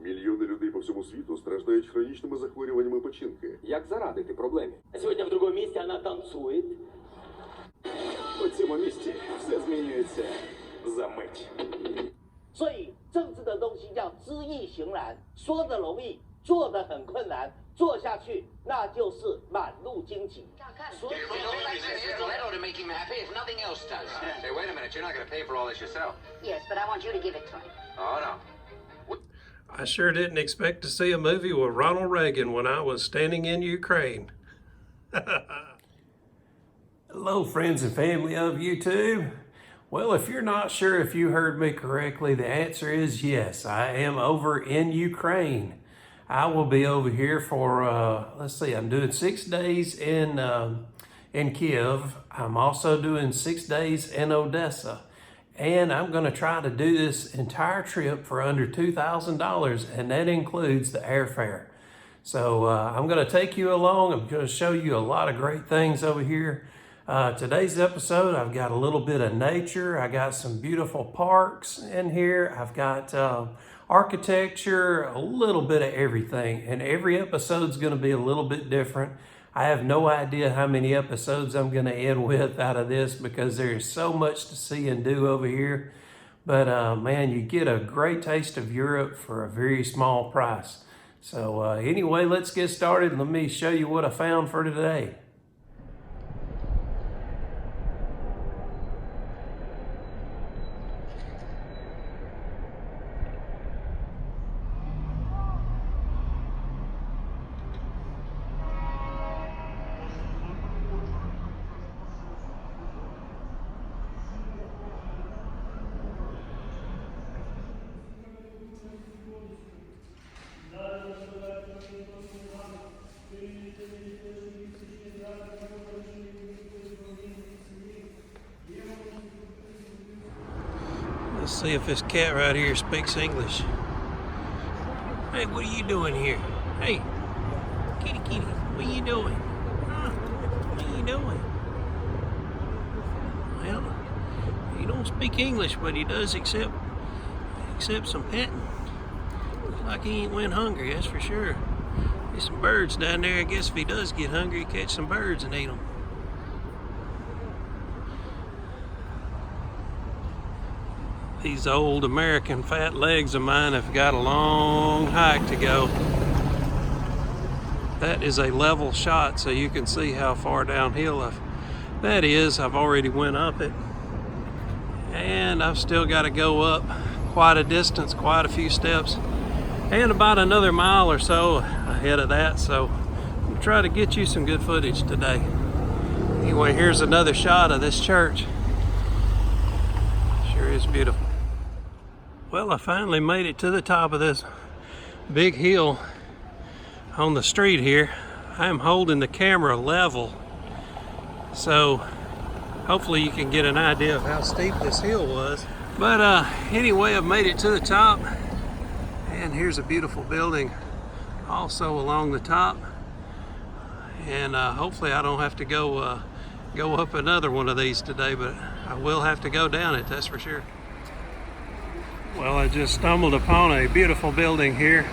Мільйони людей по всьому світу страждають хронічними захворюваннями печінки. Як зарадити проблемі? Сегодня в другом месте она танцует. У цьому місті все змінюється за мить. 所以政治的东西叫知易行难，说的容易，做的很困难，做下去那就是满路荆棘。所以 That ought to make him happy if nothing else does. Hey, wait a minute. You're not going to pay for all this yourself. Yes, but I want you to give it to him. Oh, no. I sure didn't expect to see a movie with Ronald Reagan when I was standing in Ukraine. Hello, friends and family of YouTube. Well, if you're not sure if you heard me correctly, the answer is yes. I am over in Ukraine. I will be over here for, let's see, I'm doing 6 days in Kiev. I'm also doing 6 days in Odessa. And I'm going to try to do this entire trip for under $2,000, and that includes the airfare. So I'm going to take you along. I'm going to show you a lot of great things over here. Today's episode, I've got a little bit of nature. I got some beautiful parks in here. I've got architecture, a little bit of everything. And every episode's going to be a little bit different. I have no idea how many episodes I'm going to end with out of this because there's so much to see and do over here. But man, you get a great taste of Europe for a very small price. So anyway, let's get started. Let me show you what I found for today. Let's see if this cat right here speaks English. Hey, what are you doing here? Hey, kitty, what are you doing? Huh? What are you doing? Well, he don't speak English, but he does accept some petting. Looks like he ain't went hungry, that's for sure. There's some birds down there. I guess if he does get hungry, catch some birds and eat them. These old American fat legs of mine have got a long hike to go. That is a level shot, so you can see how far downhill that is. I've already went up it. And I've still got to go up quite a distance, quite a few steps. And about another mile or so ahead of that. So I'm gonna try to get you some good footage today. Anyway, here's another shot of this church. Sure is beautiful. Well, I finally made it to the top of this big hill on the street here. I'm holding the camera level, so hopefully you can get an idea of how steep this hill was. But anyway, I've made it to the top, and here's a beautiful building also along the top. And hopefully I don't have to go up another one of these today, but I will have to go down it, that's for sure. Well, I just stumbled upon a beautiful building here.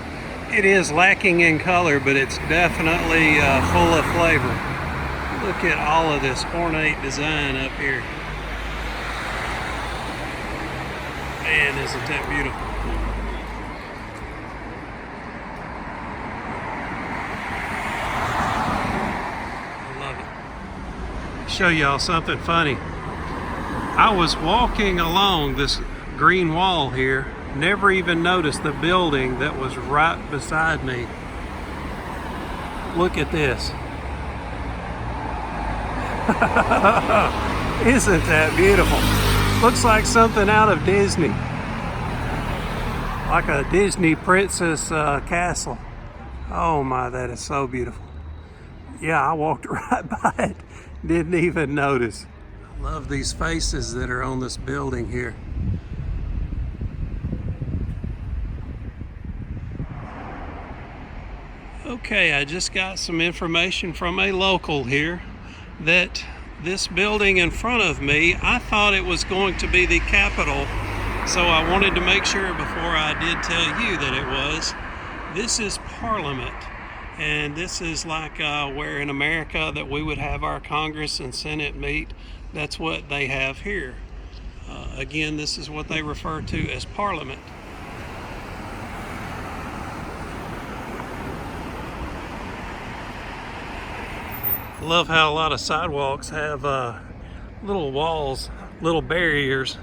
It is lacking in color, but it's definitely full of flavor. Look at all of this ornate design up here. Man, isn't that beautiful? I love it. Show y'all something funny. I was walking along this green wall here, never even noticed the building that was right beside me. Look at this. Isn't that beautiful? Looks like something out of Disney. Like a Disney princess castle. Oh my, that is so beautiful. Yeah, I walked right by it. Didn't even notice. I love these faces that are on this building here. Okay, I just got some information from a local here that this building in front of me, I thought it was going to be the capital So I wanted to make sure before I did tell you that it was. This is Parliament. And this is like where in America that we would have our Congress and Senate meet. That's what they have here. Again, this is what they refer to as Parliament. Love how a lot of sidewalks have little walls, little barriers,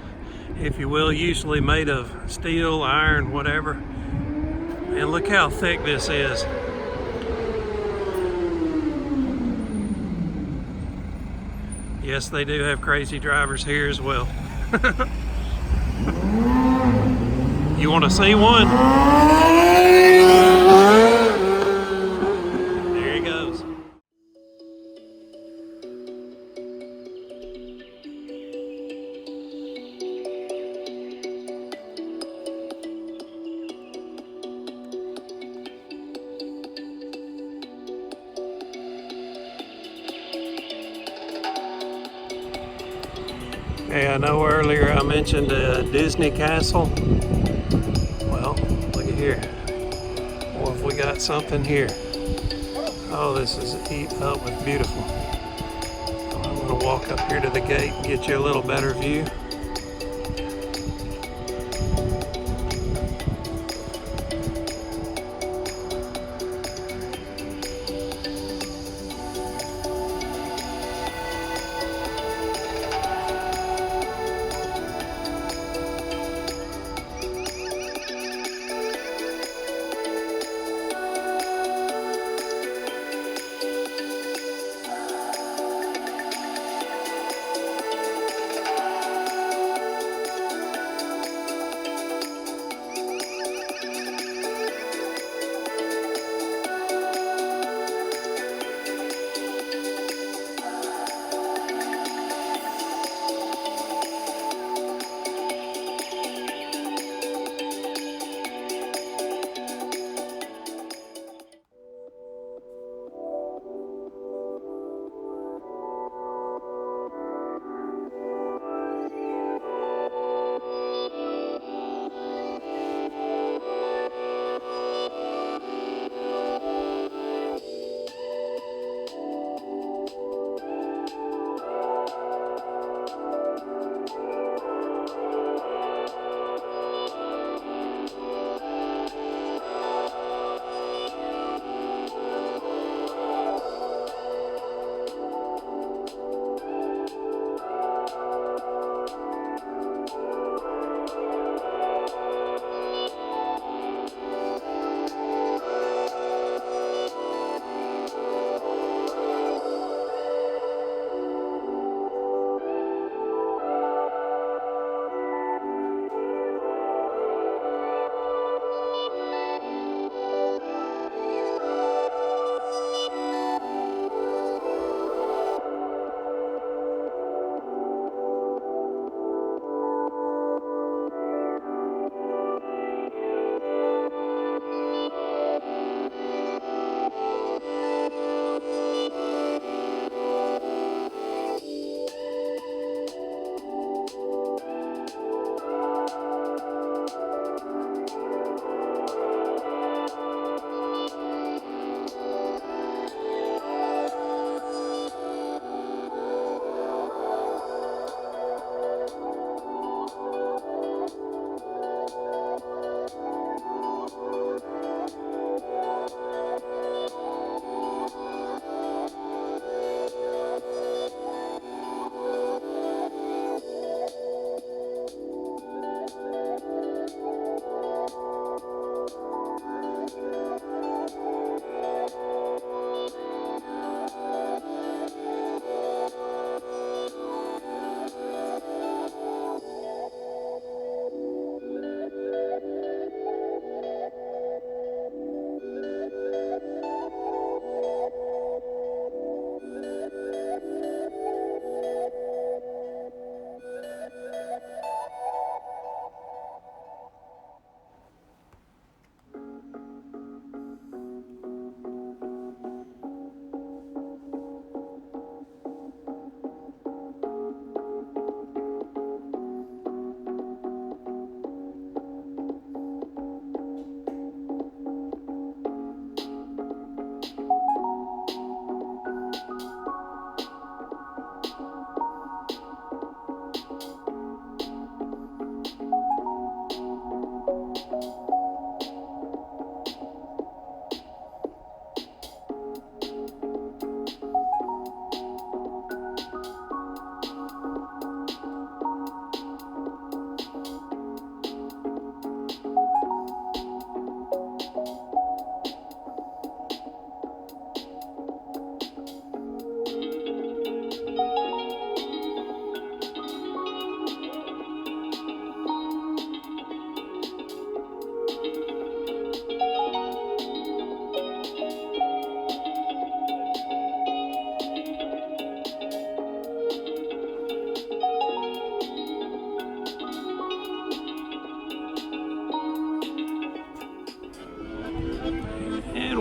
if you will, usually made of steel, iron, whatever. And look how thick this is. Yes, they do have crazy drivers here as well. You want to see one? There he goes. Hey, I know earlier I mentioned Disney Castle. Well, look at here. What have we got something here? Oh, this is eat up with beautiful. I'm going to walk up here to the gate and get you a little better view.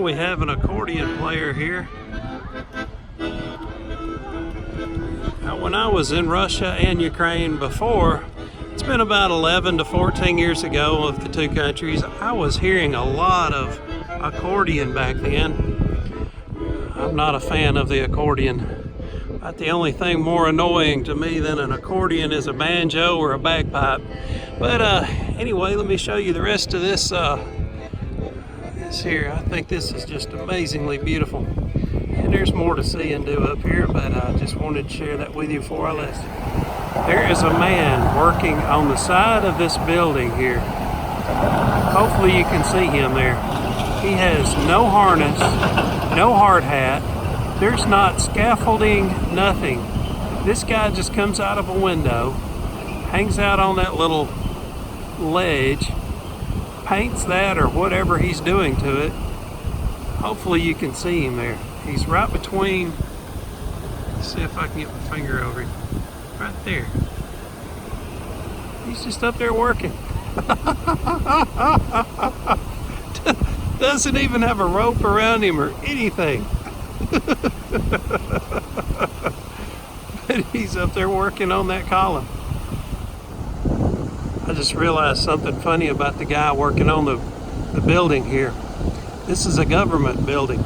we have an accordion player here. Now, when I was in Russia and Ukraine before, it's been about 11 to 14 years ago of the two countries, I was hearing a lot of accordion back then. I'm not a fan of the accordion. About the only thing more annoying to me than an accordion is a banjo or a bagpipe. But anyway, let me show you the rest of this here. I think this is just amazingly beautiful. And there's more to see and do up here, but I just wanted to share that with you before I left. There is a man working on the side of this building here. Hopefully you can see him there. He has no harness, no hard hat. There's not scaffolding, nothing. This guy just comes out of a window, hangs out on that little ledge, paints that or whatever he's doing to it. Hopefully you can see him there. He's right between, let's see if I can get my finger over him. Right there. He's just up there working. Doesn't even have a rope around him or anything. But he's up there working on that column. I just realized something funny about the guy working on the building here. This is a government building.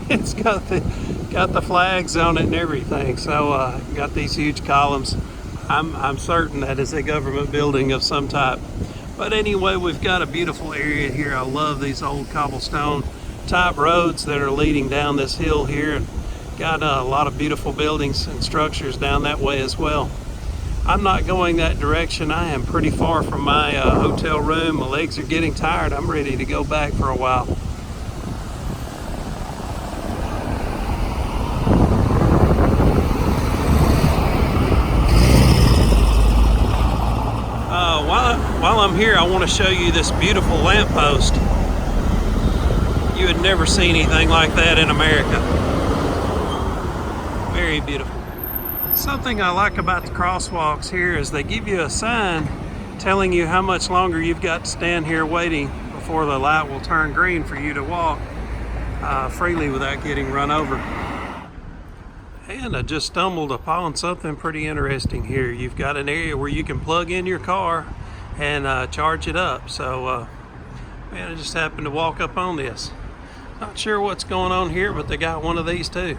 It's got the flags on it and everything. So got these huge columns. I'm certain that is a government building of some type. But anyway, we've got a beautiful area here. I love these old cobblestone type roads that are leading down this hill here, and got a lot of beautiful buildings and structures down that way as well. I'm not going that direction. I am pretty far from my hotel room. My legs are getting tired. I'm ready to go back for a while. While I'm here, I want to show you this beautiful lamppost. You would never see anything like that in America. Very beautiful. Something I like about the crosswalks here is they give you a sign telling you how much longer you've got to stand here waiting before the light will turn green for you to walk freely without getting run over. And I just stumbled upon something pretty interesting here. You've got an area where you can plug in your car and charge it up. So, man, I just happened to walk up on this. Not sure what's going on here, but they got one of these too.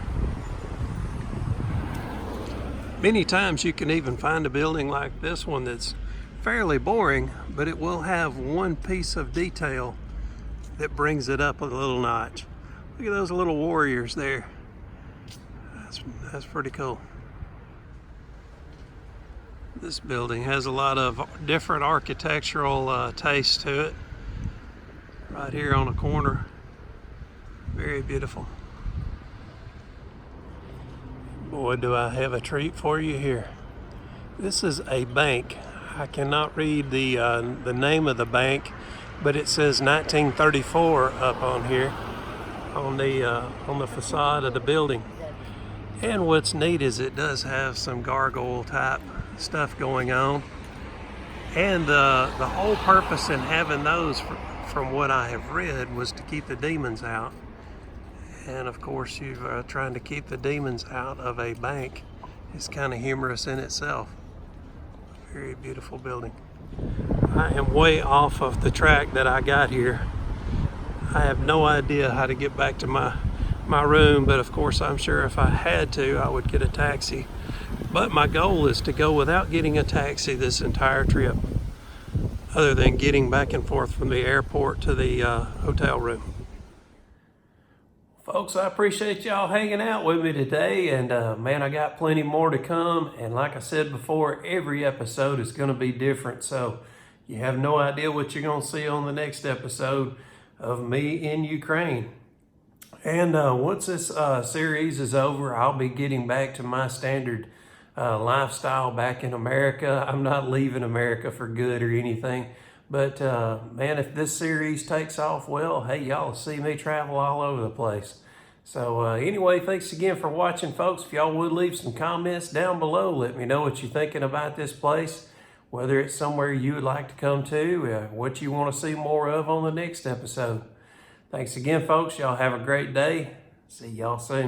Many times you can even find a building like this one that's fairly boring, but it will have one piece of detail that brings it up a little notch. Look at those little warriors there. That's pretty cool. This building has a lot of different architectural taste to it. Right here on the corner. Very beautiful. Boy, do I have a treat for you here. This is a bank. I cannot read the name of the bank, but it says 1934 up on here on the facade of the building. And what's neat is it does have some gargoyle type stuff going on. And the whole purpose in having those, from what I have read, was to keep the demons out. And of course, you're trying to keep the demons out of a bank. It's kind of humorous in itself. Very beautiful building. I am way off of the track that I got here. I have no idea how to get back to my room, but of course I'm sure if I had to, I would get a taxi. But my goal is to go without getting a taxi this entire trip, other than getting back and forth from the airport to the hotel room. Folks, I appreciate y'all hanging out with me today, and man, I got plenty more to come. And like I said before, every episode is going to be different, so you have no idea what you're going to see on the next episode of me in Ukraine. And once this series is over, I'll be getting back to my standard lifestyle back in America. I'm not leaving America for good or anything. But man, if this series takes off well, hey, y'all will see me travel all over the place. So anyway, thanks again for watching, folks. If y'all would leave some comments down below, let me know what you're thinking about this place. whether it's somewhere you would like to come to, what you want to see more of on the next episode. Thanks again, folks. Y'all have a great day. See y'all soon.